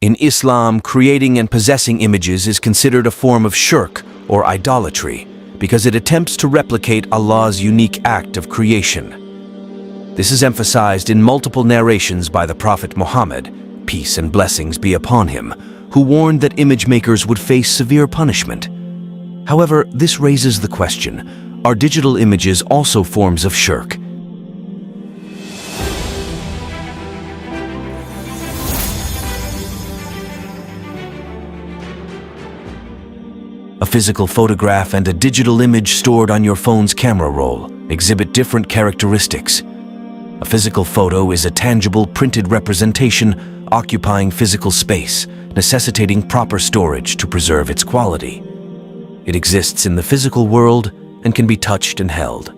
In Islam, creating and possessing images is considered a form of shirk or idolatry because it attempts to replicate Allah's unique act of creation. This is emphasized in multiple narrations by the Prophet Muhammad, peace and blessings be upon him, who warned that image makers would face severe punishment. However, this raises the question, are digital images also forms of shirk? A physical photograph and a digital image stored on your phone's camera roll exhibit different characteristics. A physical photo is a tangible printed representation occupying physical space, necessitating proper storage to preserve its quality. It exists in the physical world and can be touched and held.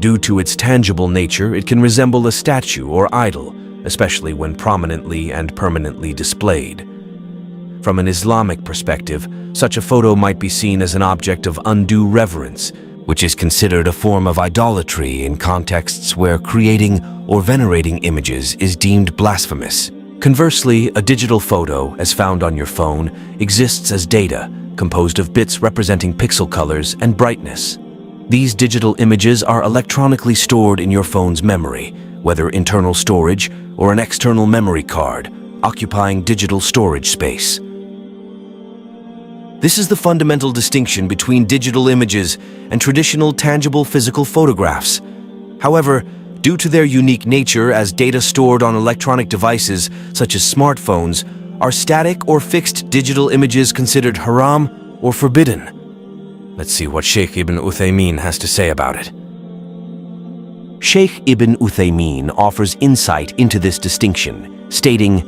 Due to its tangible nature, it can resemble a statue or idol, especially when prominently and permanently displayed. From an Islamic perspective, such a photo might be seen as an object of undue reverence, which is considered a form of idolatry in contexts where creating or venerating images is deemed blasphemous. Conversely, a digital photo, as found on your phone, exists as data, composed of bits representing pixel colors and brightness. These digital images are electronically stored in your phone's memory, whether internal storage or an external memory card, occupying digital storage space. This is the fundamental distinction between digital images and traditional tangible physical photographs. However, due to their unique nature as data stored on electronic devices such as smartphones, are static or fixed digital images considered haram or forbidden? Let's see what Sheikh Ibn Uthaymeen has to say about it. Sheikh Ibn Uthaymeen offers insight into this distinction, stating,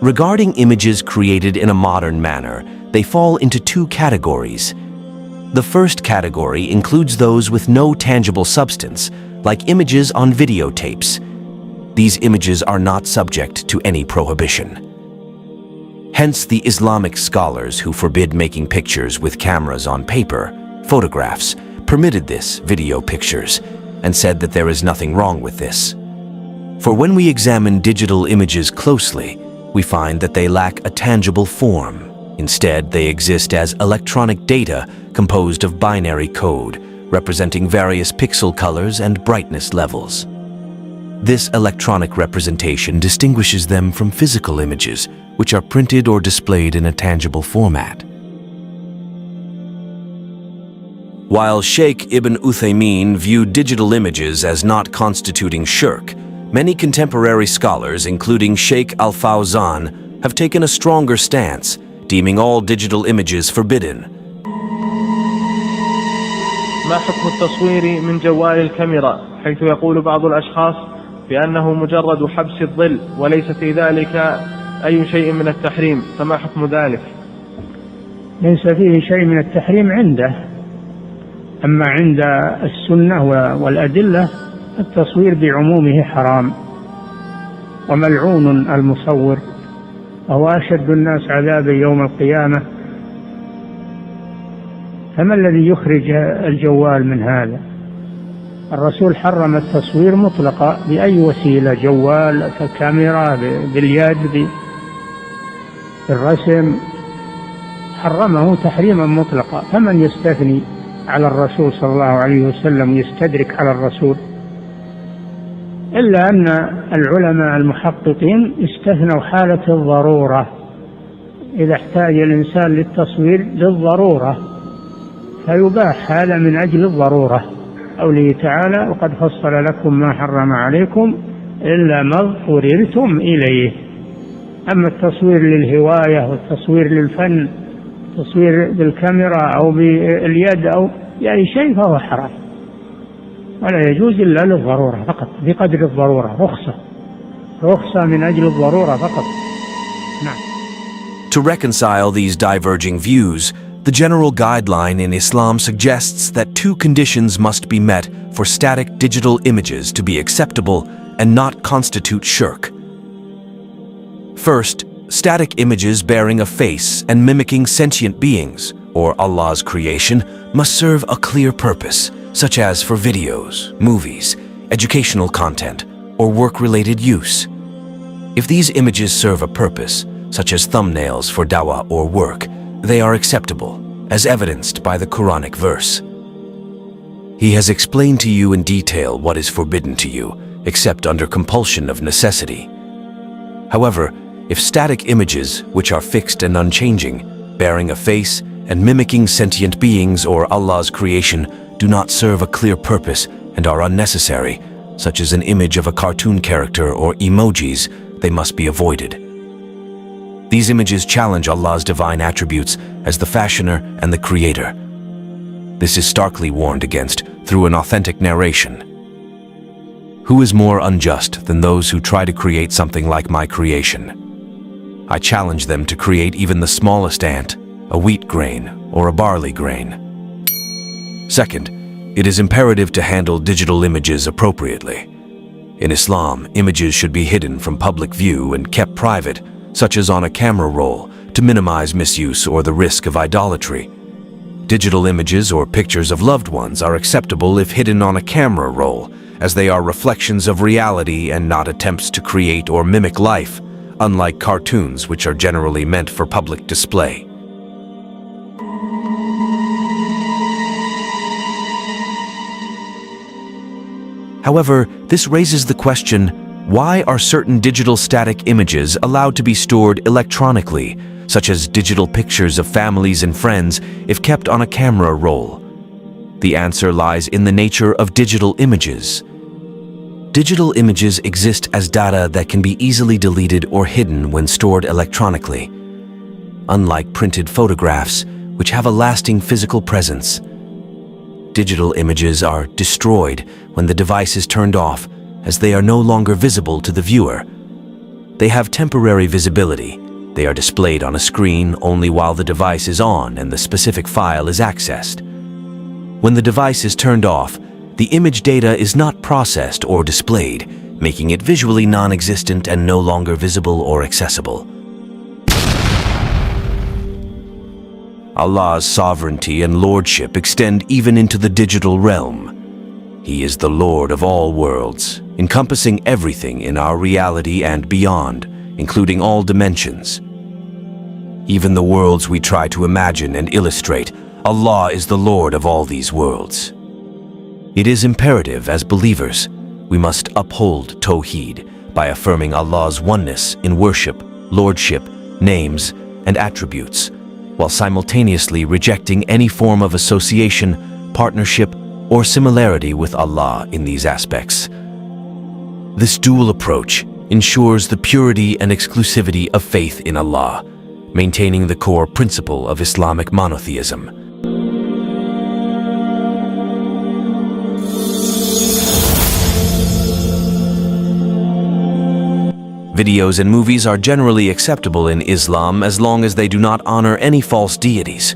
regarding images created in a modern manner, they fall into two categories. The first category includes those with no tangible substance, like images on videotapes. These images are not subject to any prohibition. Hence, the Islamic scholars who forbid making pictures with cameras on paper, photographs, permitted this, video pictures, and said that there is nothing wrong with this. For when we examine digital images closely, we find that they lack a tangible form. Instead, they exist as electronic data composed of binary code, representing various pixel colors and brightness levels. This electronic representation distinguishes them from physical images, which are printed or displayed in a tangible format. While Sheikh Ibn Uthaymeen viewed digital images as not constituting shirk, many contemporary scholars, including Sheikh Al-Fawzan, have taken a stronger stance, deeming all digital images forbidden. ما حكم التصوير من جوال الكاميرا حيث يقول بعض الأشخاص بأنه مجرد حبس الظل وليس في ذلك أي شيء من التحريم، فما حكم ذلك؟ ليس فيه شيء من التحريم عنده، أما عند السنة والأدلة التصوير بعمومه حرام، وملعون المصور، وهو أشد الناس عذابا يوم القيامة. فما الذي يخرج الجوال من هذا؟ الرسول حرم التصوير مطلقا بأي وسيلة، جوال، كاميرا، باليد، بالرسم، حرمه تحريما مطلقا. فمن يستثني على الرسول صلى الله عليه وسلم يستدرك على الرسول؟ إلا أن العلماء المحققين استثنوا حالة الضرورة، إذا احتاج الإنسان للتصوير للضرورة فيباح هذا من أجل الضرورة. قوله تعالى: وقد فصل لكم ما حرم عليكم إلا ما اضطررتم إليه. أما التصوير للهواية والتصوير للفن، تصوير بالكاميرا أو باليد أو بأي شيء، فهو حرام ولا يجوز إلا للضرورة فقط، بقدر الضرورة، رخصة من أجل الضرورة فقط. نعم. To reconcile these diverging views, the general guideline in Islam suggests that two conditions must be met for static digital images to be acceptable and not constitute shirk. First, static images bearing a face and mimicking sentient beings, or Allah's creation, must serve a clear purpose, such as for videos, movies, educational content, or work-related use. If these images serve a purpose, such as thumbnails for dawah or work, they are acceptable, as evidenced by the Quranic verse. He has explained to you in detail what is forbidden to you, except under compulsion of necessity. However, if static images, which are fixed and unchanging, bearing a face and mimicking sentient beings or Allah's creation, do not serve a clear purpose and are unnecessary, such as an image of a cartoon character or emojis, they must be avoided. These images challenge Allah's divine attributes as the fashioner and the creator. This is starkly warned against through an authentic narration. Who is more unjust than those who try to create something like my creation? I challenge them to create even the smallest ant, a wheat grain or a barley grain. Second, it is imperative to handle digital images appropriately. In Islam, images should be hidden from public view and kept private, such as on a camera roll, to minimize misuse or the risk of idolatry. Digital images or pictures of loved ones are acceptable if hidden on a camera roll, as they are reflections of reality and not attempts to create or mimic life, unlike cartoons which are generally meant for public display. However, this raises the question, why are certain digital static images allowed to be stored electronically, such as digital pictures of families and friends, if kept on a camera roll? The answer lies in the nature of digital images. Digital images exist as data that can be easily deleted or hidden when stored electronically. Unlike printed photographs, which have a lasting physical presence, digital images are destroyed when the device is turned off, as they are no longer visible to the viewer. They have temporary visibility. They are displayed on a screen only while the device is on and the specific file is accessed. When the device is turned off, the image data is not processed or displayed, making it visually non-existent and no longer visible or accessible. Allah's sovereignty and lordship extend even into the digital realm. He is the Lord of all worlds, encompassing everything in our reality and beyond, including all dimensions. Even the worlds we try to imagine and illustrate, Allah is the Lord of all these worlds. It is imperative as believers, we must uphold Tawheed by affirming Allah's oneness in worship, lordship, names, and attributes, while simultaneously rejecting any form of association, partnership, or similarity with Allah in these aspects. This dual approach ensures the purity and exclusivity of faith in Allah, maintaining the core principle of Islamic monotheism. Videos and movies are generally acceptable in Islam as long as they do not honor any false deities.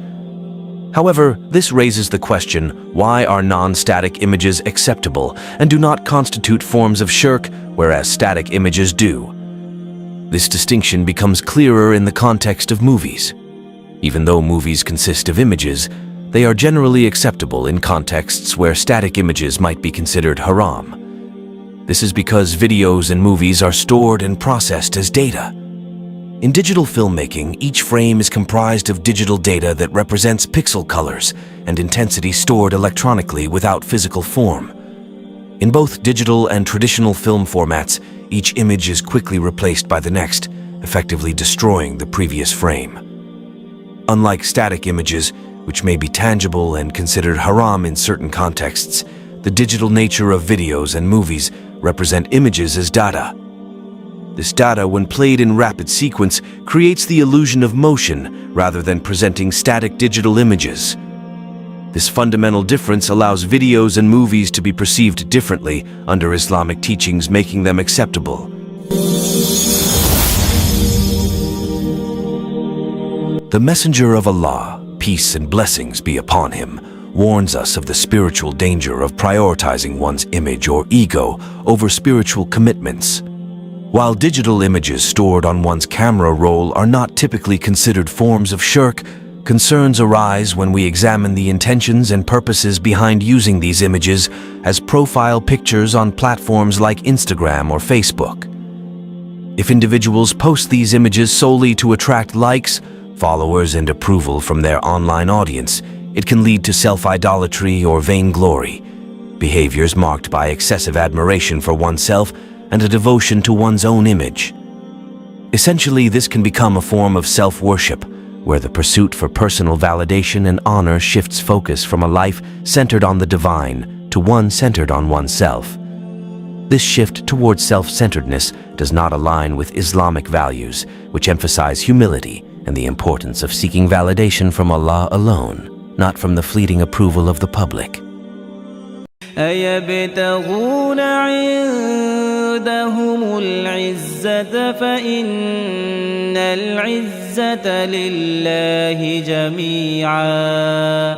However, this raises the question, why are non-static images acceptable and do not constitute forms of shirk, whereas static images do? This distinction becomes clearer in the context of movies. Even though movies consist of images, they are generally acceptable in contexts where static images might be considered haram. This is because videos and movies are stored and processed as data. In digital filmmaking, each frame is comprised of digital data that represents pixel colors and intensity stored electronically without physical form. In both digital and traditional film formats, each image is quickly replaced by the next, effectively destroying the previous frame. Unlike static images, which may be tangible and considered haram in certain contexts, the digital nature of videos and movies represent images as data. This data, when played in rapid sequence, creates the illusion of motion rather than presenting static digital images. This fundamental difference allows videos and movies to be perceived differently under Islamic teachings, making them acceptable. The Messenger of Allah, peace and blessings be upon him, warns us of the spiritual danger of prioritizing one's image or ego over spiritual commitments. While digital images stored on one's camera roll are not typically considered forms of shirk, concerns arise when we examine the intentions and purposes behind using these images as profile pictures on platforms like Instagram or Facebook. If individuals post these images solely to attract likes, followers, and approval from their online audience, it can lead to self-idolatry or vainglory, behaviors marked by excessive admiration for oneself and a devotion to one's own image. Essentially, this can become a form of self-worship, where the pursuit for personal validation and honor shifts focus from a life centered on the divine to one centered on oneself. This shift towards self-centeredness does not align with Islamic values, which emphasize humility and the importance of seeking validation from Allah alone, not from the fleeting approval of the public. أيبتغون عندهم العزة فإن العزة لله جميعا.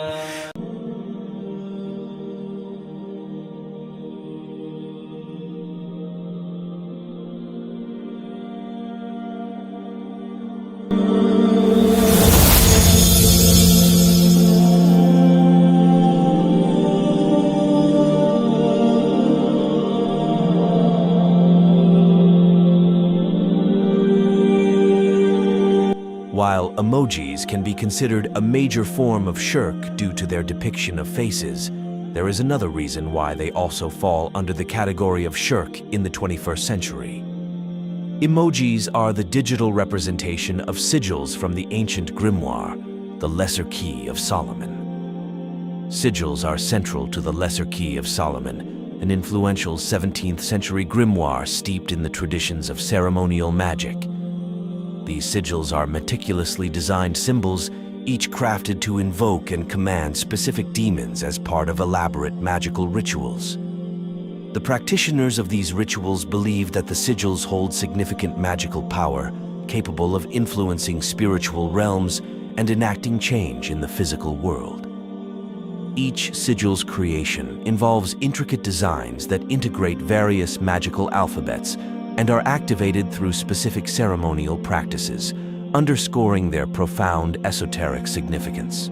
While emojis can be considered a major form of shirk due to their depiction of faces, there is another reason why they also fall under the category of shirk in the 21st century. Emojis are the digital representation of sigils from the ancient grimoire, the Lesser Key of Solomon. Sigils are central to the Lesser Key of Solomon, an influential 17th century grimoire steeped in the traditions of ceremonial magic. These sigils are meticulously designed symbols, each crafted to invoke and command specific demons as part of elaborate magical rituals. The practitioners of these rituals believe that the sigils hold significant magical power, capable of influencing spiritual realms and enacting change in the physical world. Each sigil's creation involves intricate designs that integrate various magical alphabets and are activated through specific ceremonial practices, underscoring their profound esoteric significance.